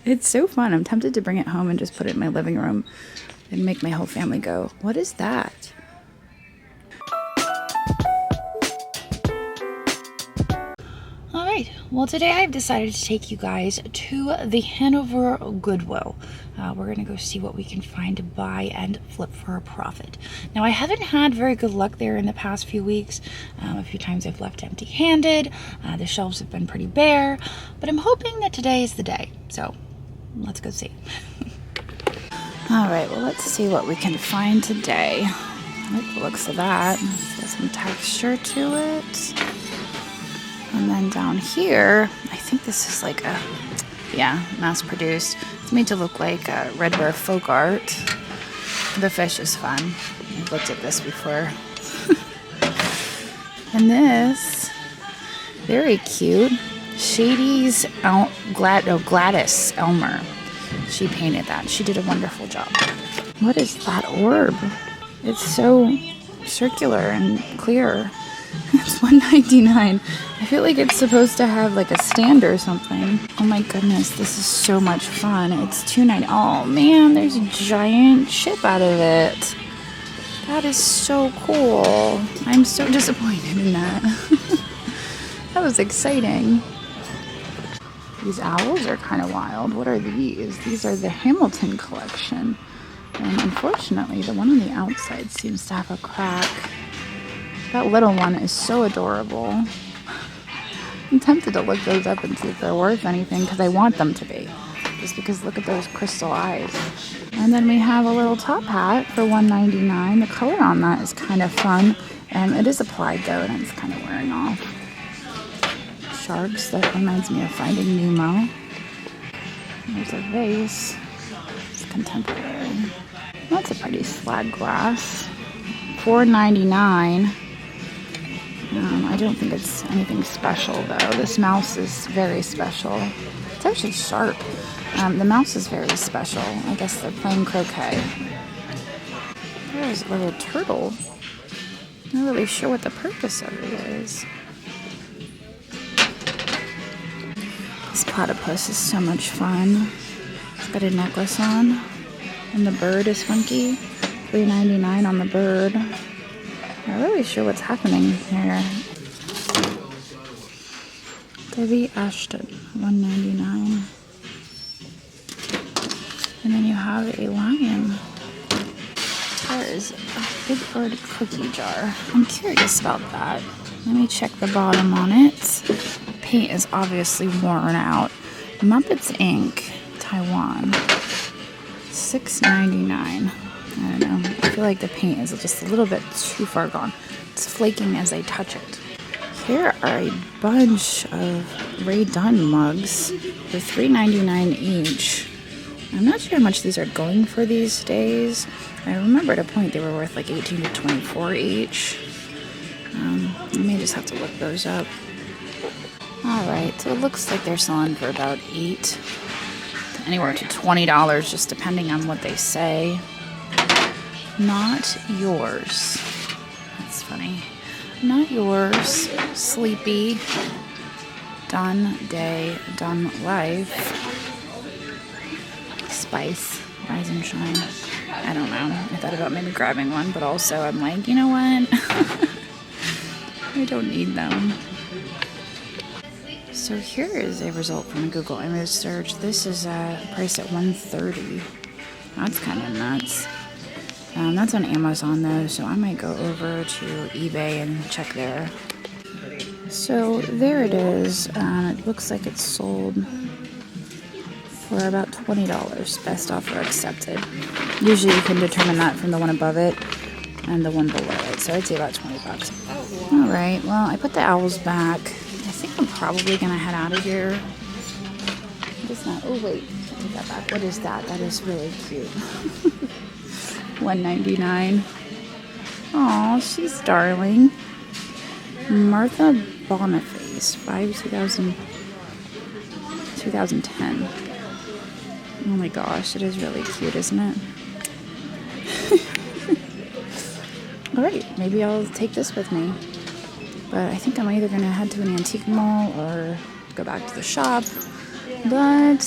It's so fun. I'm tempted to bring it home and just put it in my living room and make my whole family go, what is that? All right, well today I've decided to take you guys to the Hanover Goodwill. We're gonna go see what we can find to buy and flip for a profit. Now I haven't had very good luck there in the past few weeks. A few times I've left empty-handed. The shelves have been pretty bare, but I'm hoping that today is the day. So let's go see. All right, well let's see what we can find today. I like the looks of that. It's got some texture to it. And then down here, I think this is like a, mass produced. It's made to look like Red Bear folk art. The fish is fun. I've looked at this before. And this, very cute. Shady's Gladys Elmer. She painted that. She did a wonderful job. What is that orb? It's so circular and clear. It's $1.99. I feel like it's supposed to have like a stand or something. Oh my goodness, this is so much fun. It's $2.99. Oh man, there's a giant ship out of it. That is so cool. I'm so disappointed in that. That was exciting. These owls are kind of wild. What are these? These are the Hamilton collection. And unfortunately, the one on the outside seems to have a crack. That little one is so adorable. I'm tempted to look those up and see if they're worth anything because I want them to be. Just because look at those crystal eyes. And then we have a little top hat for $1.99. The color on that is kind of fun. And it is applied though, and it's kind of wearing off. Sharks, that reminds me of Finding Nemo. There's a vase. It's contemporary. That's a pretty slag glass. $4.99. I don't think it's anything special though. This mouse is very special. It's actually sharp. The mouse is very special. I guess they're playing croquet. There's a little turtle. I'm not really sure what the purpose of it is. This platypus is so much fun. It's got a necklace on. And the bird is funky. $3.99 on the bird. I'm not really sure what's happening here. Debbie Ashton, $1.99. And then you have a lion. There is a Big Bird cookie jar. I'm curious about that. Let me check the bottom on it. The paint is obviously worn out. Muppets Inc., Taiwan. $6.99. I don't know. I feel like the paint is just a little bit too far gone. It's flaking as I touch it. Here are a bunch of Ray Dunn mugs for $3.99 each. I'm not sure how much these are going for these days. I remember at a point they were worth like $18 to $24 each. I may just have to look those up. Alright, so it looks like they're selling for about $8, anywhere to $20, just depending on what they say. Not yours. That's funny. Not yours. Sleepy. Done day. Done life. Spice. Rise and shine. I don't know. I thought about maybe grabbing one, but also I'm like, you know what? I don't need them. So here is a result from a Google image search. This is priced at $130. That's kind of nuts. That's on Amazon though, so I might go over to eBay and check there. So there it is. It looks like it's sold for about $20. Best offer accepted. Usually you can determine that from the one above it and the one below it. So I'd say about $20. All right. Well, I put the owls back. I think I'm probably gonna head out of here. It's not. Oh wait, I take that back. What is that? That is really cute. $1.99. Aw, she's darling. Martha Boniface, 2010. Oh my gosh, it is really cute, isn't it? Alright, maybe I'll take this with me. But I think I'm either going to head to an antique mall or go back to the shop. But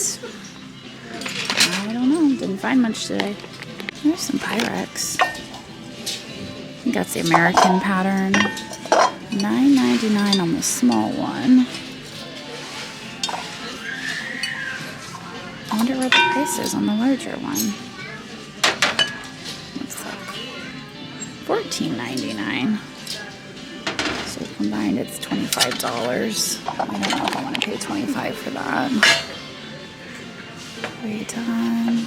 find much today. There's some Pyrex. I think that's the American pattern. $9.99 on the small one. I wonder what the price is on the larger one. Let's look. $14.99. So combined it's $25. I don't know if I want to pay $25 for that. Wait on.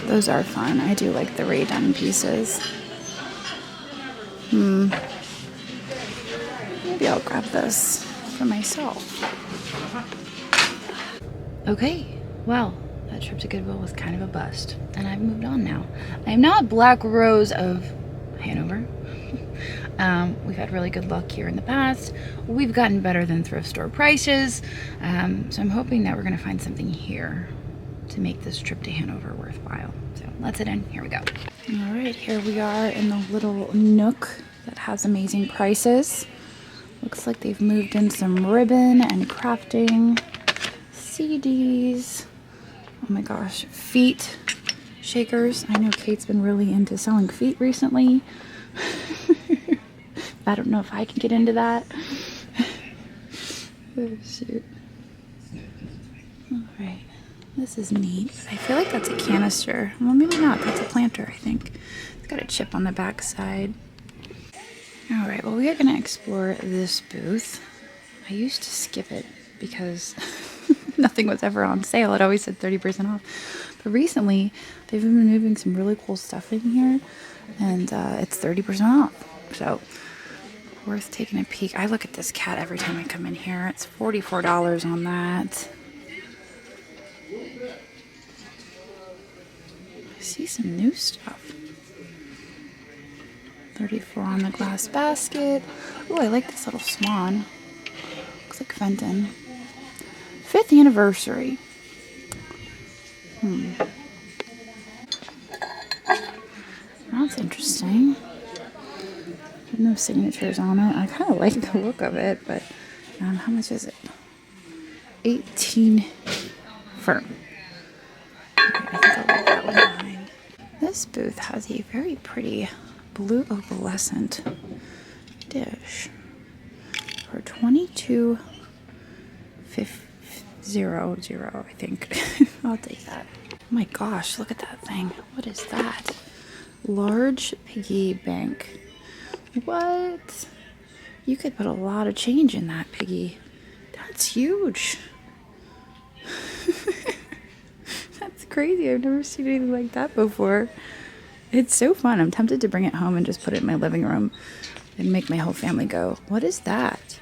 Those are fun. I do like the Ray-Done pieces. Maybe I'll grab this for myself. Okay, well, that trip to Goodwill was kind of a bust, and I've moved on now. I am now at Black Rose of Hanover. We've had really good luck here in the past. We've gotten better than thrift store prices, so I'm hoping that we're going to find something here to make this trip to Hanover worthwhile. So let's head in. Here we go. All right, here we are in the little nook that has amazing prices. Looks like they've moved in some ribbon and crafting, CDs. Oh my gosh, feet shakers. I know Kate's been really into selling feet recently. I don't know if I can get into that. Oh shoot. All right. This is neat. I feel like that's a canister. Well, maybe not. That's a planter, I think. It's got a chip on the back side. All right, well, we are going to explore this booth. I used to skip it because nothing was ever on sale. It always said 30% off. But recently, they've been moving some really cool stuff in here, and it's 30% off. So, worth taking a peek. I look at this cat every time I come in here. It's $44 on that. I see some new stuff. $34 on the glass basket. Oh, I like this little swan. Looks like Fenton. 5th anniversary. That's interesting. No signatures on it. I kind of like the look of it, but how much is it? 18 firm. Okay, I think I'll leave that one behind. This booth has a very pretty blue opalescent dish for $22.00, I think. I'll take that. Oh my gosh, look at that thing. What is that? Large piggy bank. What? You could put a lot of change in that piggy. That's huge. That's crazy. I've never seen anything like that before. It's so fun. I'm tempted to bring it home and just put it in my living room and make my whole family go, what is that?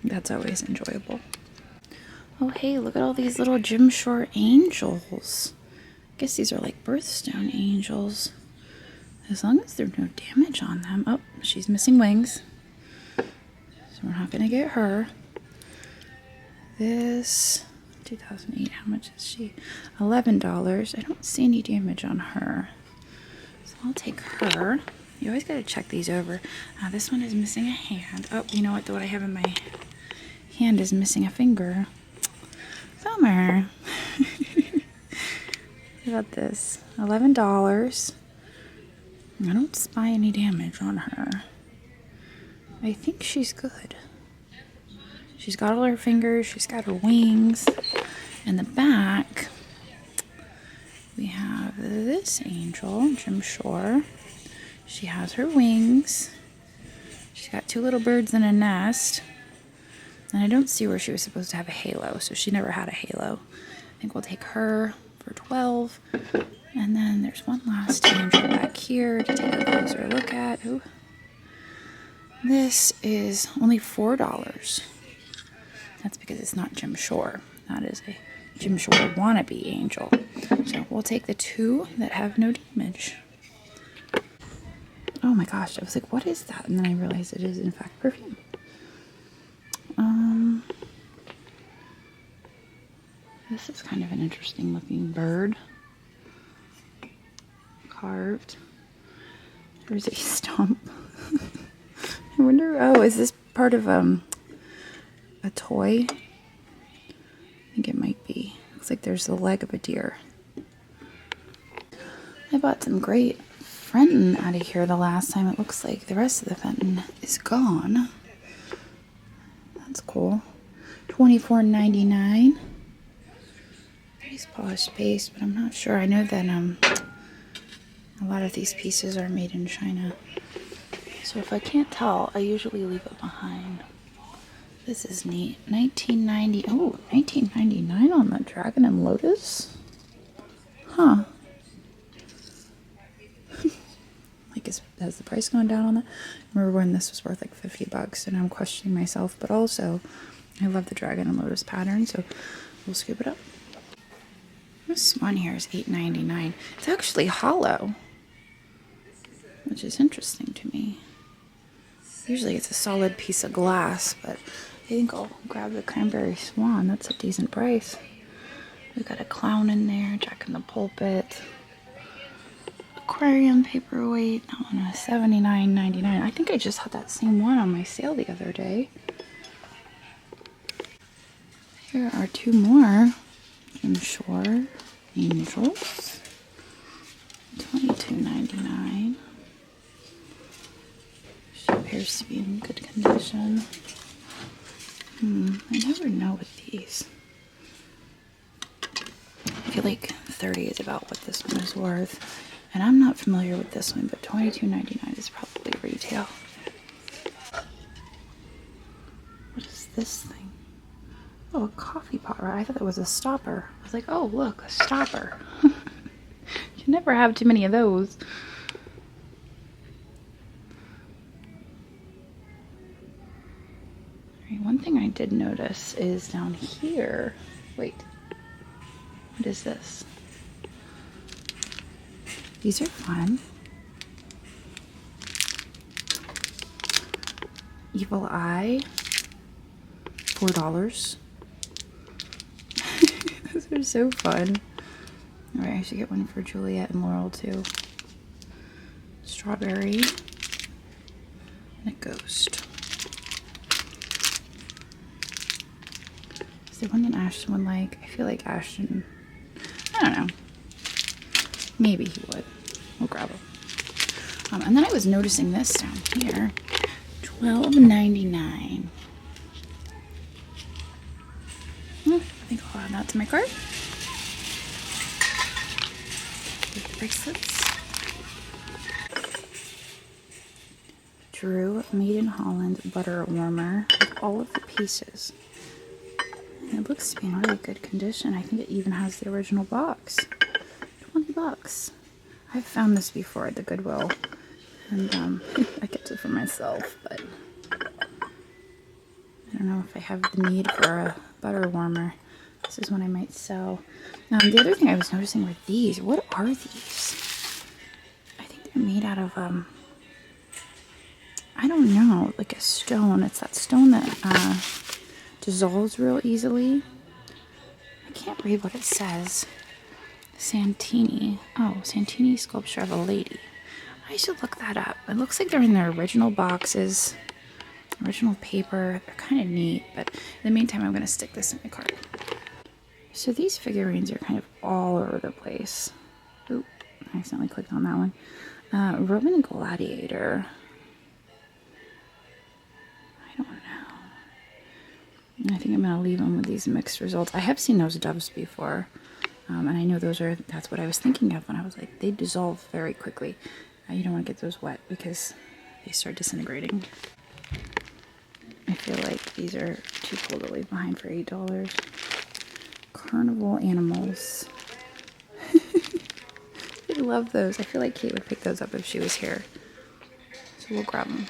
That's always enjoyable. Oh, hey, look at all these little Jim Shore angels. I guess these are like birthstone angels. As long as there's no damage on them. Oh, she's missing wings. So we're not going to get her. This, 2008, how much is she? $11. I don't see any damage on her. So I'll take her. You always got to check these over. This one is missing a hand. Oh, you know what? What I have in my hand is missing a finger. Bummer. What about this? $11. I don't spy any damage on her. I think she's good. She's got all her fingers. She's got her wings. In the back, we have this angel, Jim Shore. She has her wings. She's got 2 little birds in a nest. And I don't see where she was supposed to have a halo, so she never had a halo. I think we'll take her for $12. And then there's one last angel back here to take a closer look at. Ooh. This is only $4. That's because it's not Jim Shore. That is a Jim Shore wannabe angel. So we'll take the 2 that have no damage. Oh my gosh, I was like, what is that? And then I realized it is in fact perfume. This is kind of an interesting looking bird. Carved. There's a stump. I wonder, oh, is this part of a toy? I think it might Looks like there's the leg of a deer. I bought some great Fenton out of here the last time. It looks like the rest of the Fenton is gone. That's cool. $24.99. Nice polished base, but I'm not sure. I know that a lot of these pieces are made in China. So if I can't tell, I usually leave it behind. This is neat. 1990. Oh, 1999 on the Dragon and Lotus? Huh. Like, has the price gone down on that? I remember when this was worth like $50 and I'm questioning myself, but also I love the Dragon and Lotus pattern, so we'll scoop it up. This one here is $8.99. It's actually hollow, which is interesting to me. Usually it's a solid piece of glass, but I think I'll grab the Cranberry Swan. That's a decent price. We've got a clown in there, Jack in the Pulpit. Aquarium paperweight, that one was $79.99. I think I just had that same one on my sale the other day. Here are two more Jim Shore Angels, $22.99. She appears to be in good condition. I never know with these. I feel like 30 is about what this one is worth. And I'm not familiar with this one, but $22.99 is probably retail. What is this thing? Oh, a coffee pot, right? I thought it was a stopper. I was like, oh, look, a stopper. You never have too many of those. All right, one thing I did notice is down here. Wait, what is this? These are fun. Evil Eye, $4. Those are so fun. Alright, I should get one for Juliet and Laurel too. Strawberry and a ghost. Is there one that Ashton would like? I feel like Ashton, I don't know. Maybe he would. We'll grab him. And then I was noticing this down here. $12.99. I think I'll add that to my cart. With the bracelets. Drew Made in Holland butter warmer with all of the pieces. And it looks to be in really good condition. I think it even has the original box. $20. I've found this before at the Goodwill, and I get it for myself, but I don't know if I have the need for a butter warmer. This is one I might sell. The other thing I was noticing were these. What are these? I think they're made out of I don't know, like a stone. It's that stone that dissolves real easily. I can't read what it says. Santini. Oh, Santini sculpture of a lady. I should look that up. It looks like they're in their original boxes, original paper. They're kind of neat, but in the meantime, I'm going to stick this in my cart. So these figurines are kind of all over the place. Oop, I accidentally clicked on that one. Roman Gladiator. I don't know. I think I'm going to leave them with these mixed results. I have seen those doves before. And I know that's what I was thinking of when I was like, they dissolve very quickly. You don't want to get those wet because they start disintegrating. I feel like these are too cool to leave behind for $8. Carnival animals. I love those. I feel like Kate would pick those up if she was here. So we'll grab them.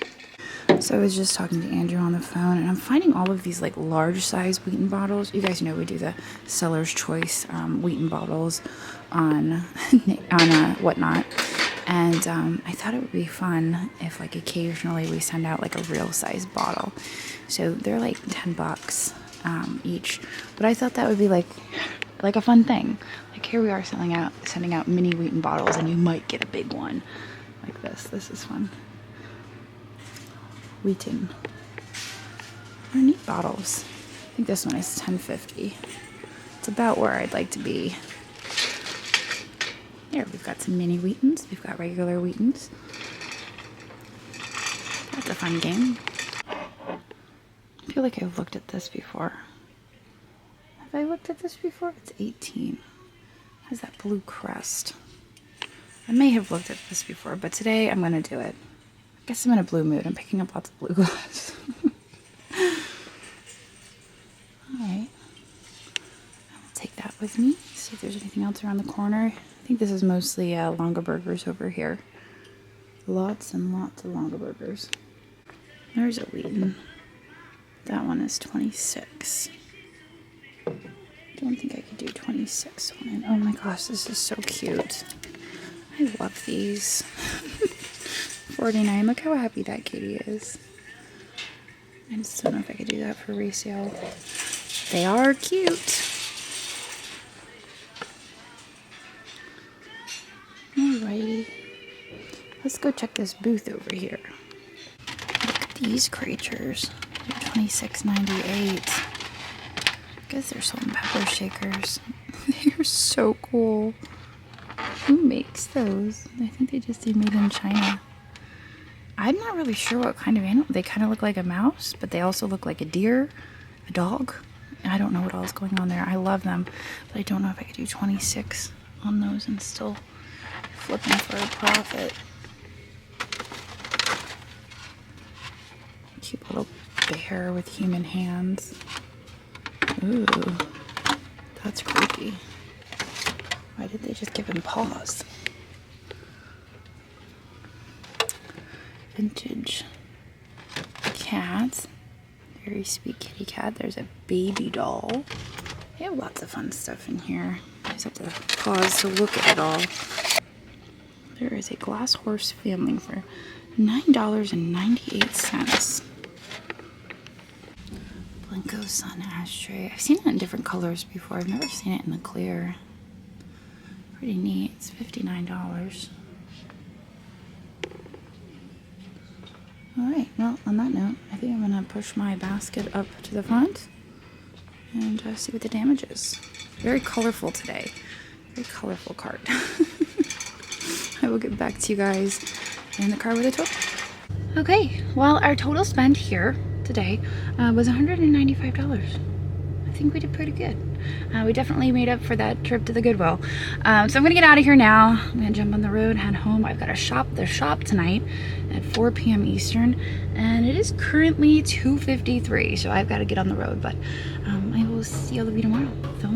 So I was just talking to Andrew on the phone, and I'm finding all of these like large size Wheaton bottles. You guys know we do the Seller's Choice Wheaton bottles on Whatnot, and I thought it would be fun if like occasionally we send out like a real size bottle. So they're like $10 each, but I thought that would be like a fun thing. Like here we are sending out mini Wheaton bottles, and you might get a big one like this. This is fun. Wheaton. They're neat bottles. I think this one is $10.50. It's about where I'd like to be. Here, we've got some mini Wheatons. We've got regular Wheatons. That's a fun game. I feel like I've looked at this before. Have I looked at this before? It's 18. It has that blue crest. I may have looked at this before, but today I'm going to do it. I guess I'm in a blue mood. I'm picking up lots of blue glass. Alright. I'll take that with me. See if there's anything else around the corner. I think this is mostly Longa burgers over here. Lots and lots of Longa burgers. There's a Wheaton. That one is 26. Don't think I could do 26 on it. Oh my gosh, this is so cute. I love these. 49. Look how happy that kitty is. I just don't know if I could do that for resale. They are cute. Alrighty. Let's go check this booth over here. Look at these creatures. They're $26.98. I guess they're salt and pepper shakers. They're so cool. Who makes those? I think they just say made in China. I'm not really sure what kind of animal. They kind of look like a mouse, but they also look like a deer, a dog. I don't know what else is going on there. I love them, but I don't know if I could do 26 on those and still flip them for a profit. Cute little bear with human hands. Ooh, that's creepy. Why did they just give him paws? Vintage cat. Very sweet kitty cat. There's a baby doll. They have lots of fun stuff in here. I just have to pause to look at it all. There is a glass horse family for $9.98. Blanco Sun ashtray. I've seen it in different colors before. I've never seen it in the clear. Pretty neat. It's $59. Alright, well, on that note, I think I'm going to push my basket up to the front and see what the damage is. Very colorful today. Very colorful cart. I will get back to you guys in the car with a total. Okay, well, our total spend here today was $195. I think we did pretty good. We definitely made up for that trip to the Goodwill. So I'm gonna get out of here now. I'm gonna jump on the road, head home. I've got the shop tonight at 4 p.m. Eastern, and it is currently 2:53, so I've got to get on the road. But I will see all of you tomorrow. So